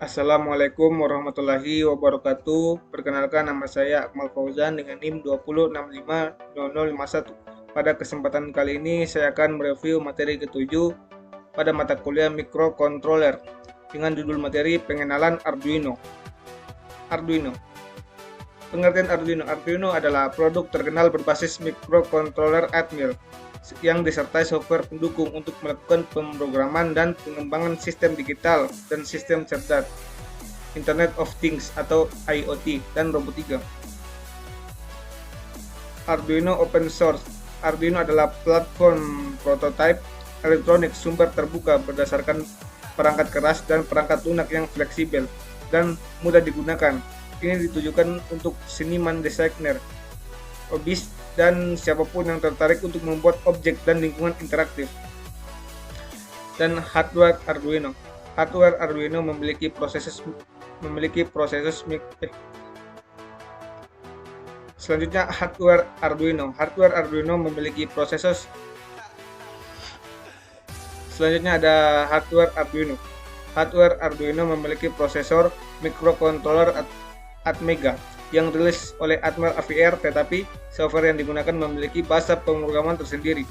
Assalamualaikum warahmatullahi wabarakatuh. Perkenalkan, nama saya Akmal Fauzan dengan NIM 20650051. Pada kesempatan kali ini saya akan mereview materi ketujuh pada mata kuliah Microcontroller dengan judul materi Pengenalan Arduino. Arduino. Pengertian Arduino. Arduino adalah produk terkenal berbasis microcontroller Atmel yang disertai software pendukung untuk melakukan pemrograman dan pengembangan sistem digital dan sistem cerdas, Internet of Things atau IoT, dan robotika. Arduino Open Source. Arduino adalah platform prototipe elektronik sumber terbuka berdasarkan perangkat keras dan perangkat lunak yang fleksibel dan mudah digunakan. Ini ditujukan untuk seniman, desainer, hobis, dan siapapun yang tertarik untuk membuat objek dan lingkungan interaktif. Dan hardware Arduino. Hardware Arduino memiliki prosesor Selanjutnya hardware Arduino. Hardware Arduino memiliki prosesor. Selanjutnya ada hardware Arduino. Hardware Arduino memiliki prosesor microcontroller Atmega yang dirilis oleh Atmel AVR, tetapi software yang digunakan memiliki bahasa pemrograman tersendiri.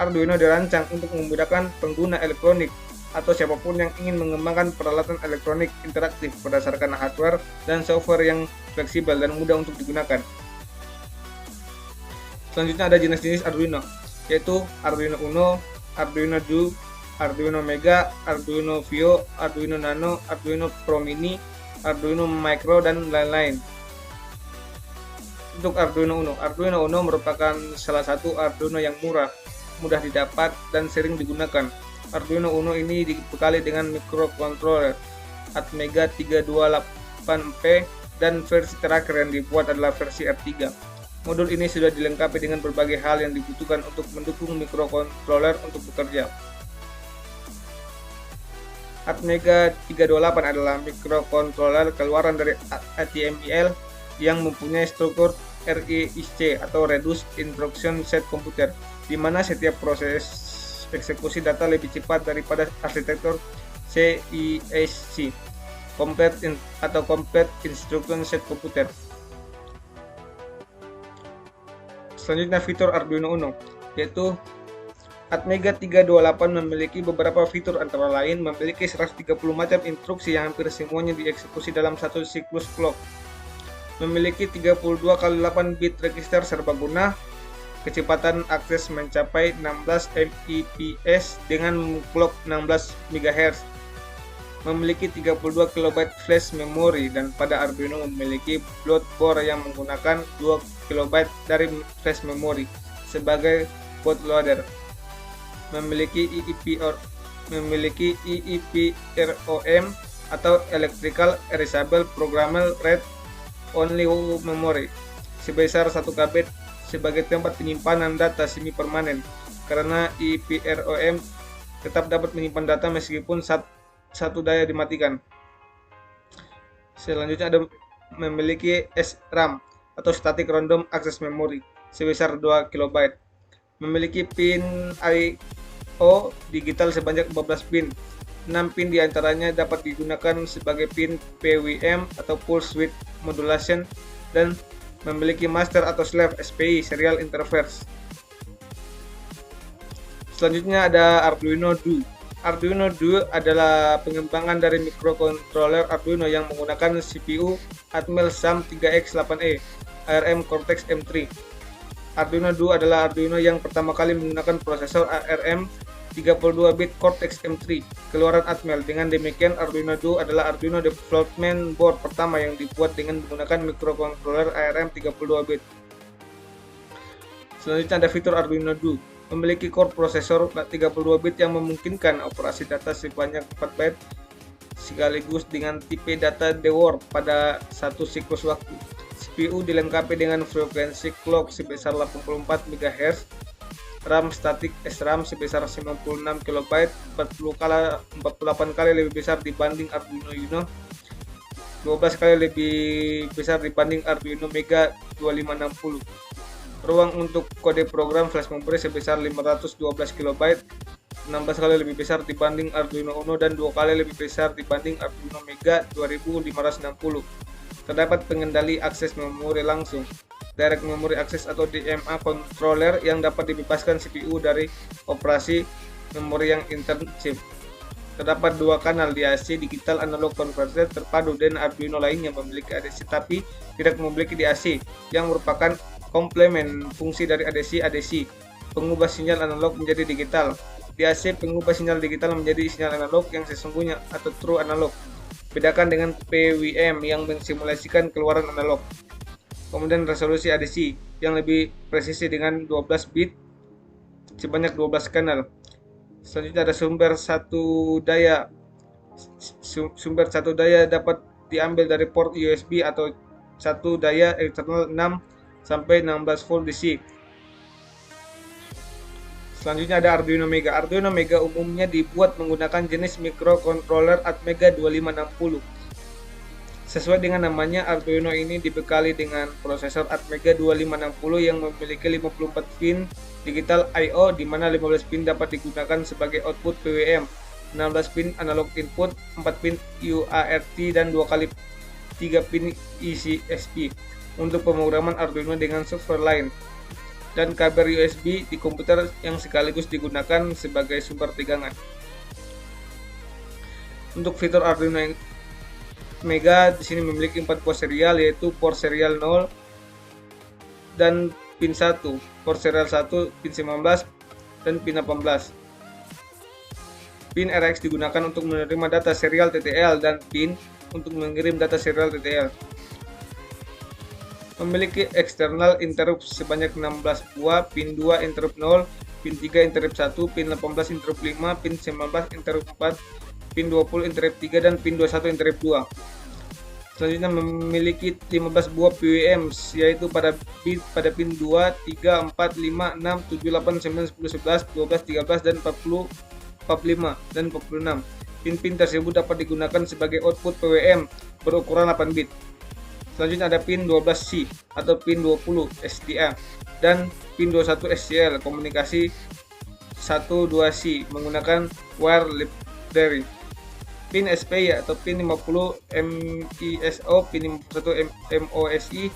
Arduino dirancang untuk memudahkan pengguna elektronik atau siapapun yang ingin mengembangkan peralatan elektronik interaktif berdasarkan hardware dan software yang fleksibel dan mudah untuk digunakan. Selanjutnya ada jenis-jenis Arduino, yaitu Arduino Uno, Arduino Duo, Arduino Mega, Arduino Vio, Arduino Nano, Arduino Pro Mini, Arduino Micro, dan lain-lain. Untuk Arduino Uno merupakan salah satu Arduino yang murah, mudah didapat, dan sering digunakan. Arduino Uno ini dibekali dengan microcontroller Atmega 328P dan versi terakhir yang dibuat adalah versi R3. Modul ini sudah dilengkapi dengan berbagai hal yang dibutuhkan untuk mendukung microcontroller untuk bekerja. Atmega 328 adalah microcontroller keluaran dari ATMEL yang mempunyai struktur RISC atau Reduced Instruction Set Computer, di mana setiap proses eksekusi data lebih cepat daripada arsitektur CISC, Complete Instruction Set Computer. Selanjutnya fitur Arduino Uno, yaitu Atmega 328 memiliki beberapa fitur, antara lain memiliki 130 macam instruksi yang hampir semuanya dieksekusi dalam satu siklus clock. Memiliki 32x8 bit register serbaguna, kecepatan akses mencapai 16 Mbps dengan clock 16 MHz. Memiliki 32 KB flash memory, dan pada Arduino memiliki bootloader yang menggunakan 2 KB dari flash memory sebagai bootloader. Memiliki EEPROM atau Electrical Erasable Programmable Read Only Memory sebesar 1 KB sebagai tempat penyimpanan data semi permanen, karena EEPROM tetap dapat menyimpan data meskipun satu daya dimatikan. Selanjutnya ada memiliki SRAM atau Static Random Access Memory sebesar 2 KB. Memiliki pin I/O digital sebanyak 14 pin. 6 pin diantaranya dapat digunakan sebagai pin PWM atau Pulse Width Modulation, dan memiliki master atau slave SPI serial interface. Selanjutnya ada Arduino Duo. Arduino Duo adalah pengembangan dari microcontroller Arduino yang menggunakan CPU Atmel SAM3X8E ARM Cortex M3. Arduino Duo adalah Arduino yang pertama kali menggunakan prosesor ARM 32-bit Cortex M3 keluaran Atmel. Dengan demikian, Arduino Duo adalah Arduino development board pertama yang dibuat dengan menggunakan microcontroller ARM 32-bit. Selanjutnya ada fitur Arduino Duo. Memiliki core prosesor 32-bit yang memungkinkan operasi data sebanyak 4 byte sekaligus dengan tipe data deworm pada satu siklus waktu. CPU dilengkapi dengan frekuensi clock sebesar 84 MHz, RAM static SRAM sebesar 96 KB, 48 kali lebih besar dibanding Arduino Uno, 12 kali lebih besar dibanding Arduino Mega 2560. Ruang untuk kode program flash memory sebesar 512 KB, 16 kali lebih besar dibanding Arduino Uno dan 2 kali lebih besar dibanding Arduino Mega 2560. Terdapat pengendali akses memori langsung, Direct Memory Access atau DMA controller yang dapat dibebaskan CPU dari operasi memori yang intern chip. Terdapat 2 kanal DAC digital analog converter terpadu dan Arduino lainnya memiliki ADC tapi tidak memiliki DAC yang merupakan komplement fungsi dari ADC pengubah sinyal analog menjadi digital. DAC pengubah sinyal digital menjadi sinyal analog yang sesungguhnya atau true analog. Bedakan dengan PWM yang mensimulasikan keluaran analog. Kemudian resolusi ADC yang lebih presisi dengan 12 bit sebanyak 12 kanal. Selanjutnya ada sumber satu daya. Sumber satu daya dapat diambil dari port USB atau satu daya eksternal 6 sampai 16 volt DC. Selanjutnya ada Arduino Mega. Arduino Mega umumnya dibuat menggunakan jenis microcontroller Atmega 2560. Sesuai dengan namanya, Arduino ini dibekali dengan prosesor Atmega 2560 yang memiliki 54 pin digital I/O di mana 15 pin dapat digunakan sebagai output PWM, 16 pin analog input, 4 pin UART dan 2 kali 3 pin ECSP untuk pemrograman Arduino dengan software lain, dan kabel USB di komputer yang sekaligus digunakan sebagai sumber tegangan. Untuk fitur Arduino Mega di sini memiliki 4 port serial, yaitu port serial 0 dan pin 1, port serial 1, pin 19 dan pin 18. Pin RX digunakan untuk menerima data serial TTL dan pin untuk mengirim data serial TTL. Memiliki eksternal interrupt sebanyak 16 buah, pin 2 interrupt 0, pin 3 interrupt 1, pin 18 interrupt 5, pin 19 interrupt 4, pin 20 interrupt 3 dan pin 21 interrupt 2. Selanjutnya memiliki 15 buah PWM, yaitu pada pin 2, 3, 4, 5, 6, 7, 8, 9, 10, 11, 12, 13, dan 40, 45, dan 46. Pin-pin tersebut dapat digunakan sebagai output PWM berukuran 8 bit. Selanjutnya ada pin 12C atau pin 20 SDA dan pin 21 SCL komunikasi 12C menggunakan wire library. Pin SPI atau pin 50 MISO, pin 51 MOSI,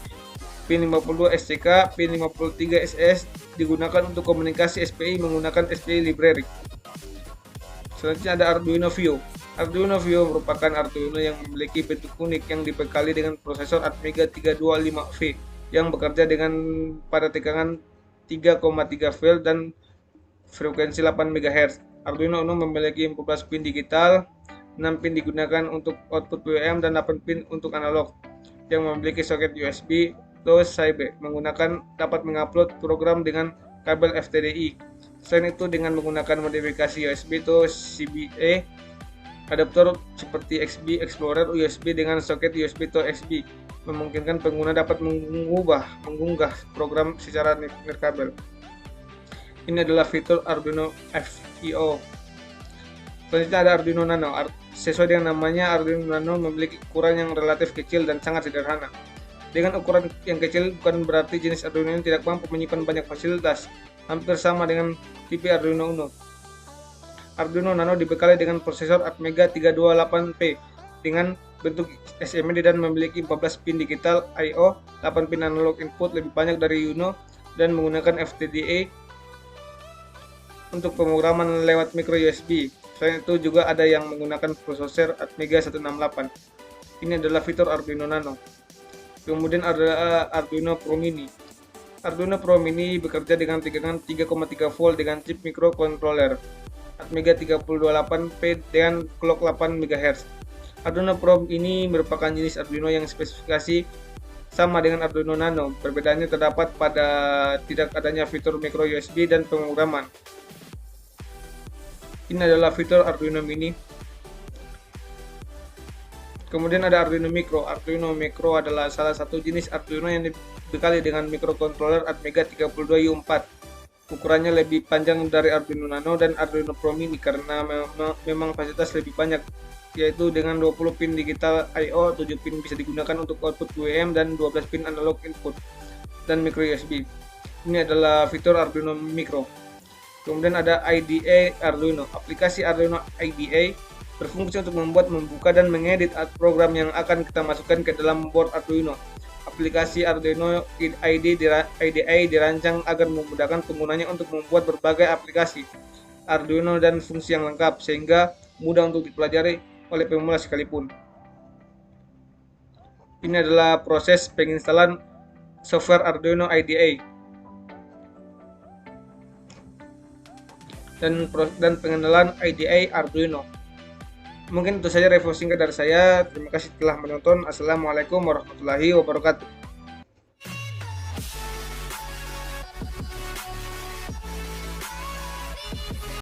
pin 50 SCK, pin 53 SS digunakan untuk komunikasi SPI menggunakan SPI library. Selanjutnya ada Arduino Vio. Arduino Vio merupakan Arduino yang memiliki bentuk unik yang dibekali dengan prosesor Atmega 325V yang bekerja dengan pada tegangan 3,3 volt dan frekuensi 8 MHz. Arduino Uno memiliki 14 pin digital, 6 pin digunakan untuk output PWM dan 8 pin untuk analog yang memiliki soket USB atau USB dapat mengupload program dengan kabel FTDI. Selain itu dengan menggunakan modifikasi USB atau CBA adaptor seperti XB Explorer USB dengan soket USB atau XB memungkinkan pengguna dapat mengunggah program secara nirkabel. Ini adalah fitur Arduino FIO. Selanjutnya ada Arduino Nano. Sesuai dengan namanya, Arduino Nano memiliki ukuran yang relatif kecil dan sangat sederhana. Dengan ukuran yang kecil bukan berarti jenis Arduino ini tidak mampu menyimpan banyak fasilitas, hampir sama dengan tipe Arduino Uno. Arduino Nano dibekali dengan prosesor Atmega 328P dengan bentuk SMD dan memiliki 14 pin digital I/O, 8 pin analog input lebih banyak dari Uno dan menggunakan FTDA untuk pemrograman lewat micro USB. Selain itu juga ada yang menggunakan prosesor Atmega 168. Ini adalah fitur Arduino Nano. Kemudian ada Arduino Pro Mini. Arduino Pro Mini bekerja dengan tegangan 3,3 volt dengan chip microcontroller Atmega 328P dengan clock 8 MHz. Arduino Pro ini merupakan jenis Arduino yang spesifikasi sama dengan Arduino Nano. Perbedaannya terdapat pada tidak adanya fitur micro USB dan pemrograman. Ini adalah fitur Arduino Mini. Kemudian ada Arduino Micro. Arduino Micro adalah salah satu jenis Arduino yang dibekali dengan microcontroller Atmega 32U4. Ukurannya lebih panjang dari Arduino Nano dan Arduino Pro Mini karena memang fasilitas lebih banyak, yaitu dengan 20 pin digital I/O, 7 pin bisa digunakan untuk output PWM dan 12 pin analog input dan micro USB. Ini adalah fitur Arduino Micro. Kemudian ada IDE Arduino. Aplikasi Arduino IDE berfungsi untuk membuka, dan mengedit program yang akan kita masukkan ke dalam board Arduino. Aplikasi Arduino IDE dirancang agar memudahkan penggunanya untuk membuat berbagai aplikasi Arduino dan fungsi yang lengkap, sehingga mudah untuk dipelajari oleh pemula sekalipun. Ini adalah proses penginstalan software Arduino IDE dan pengenalan IDE Arduino. Mungkin itu saja review singkat dari saya. Terima kasih telah menonton. Assalamualaikum warahmatullahi wabarakatuh.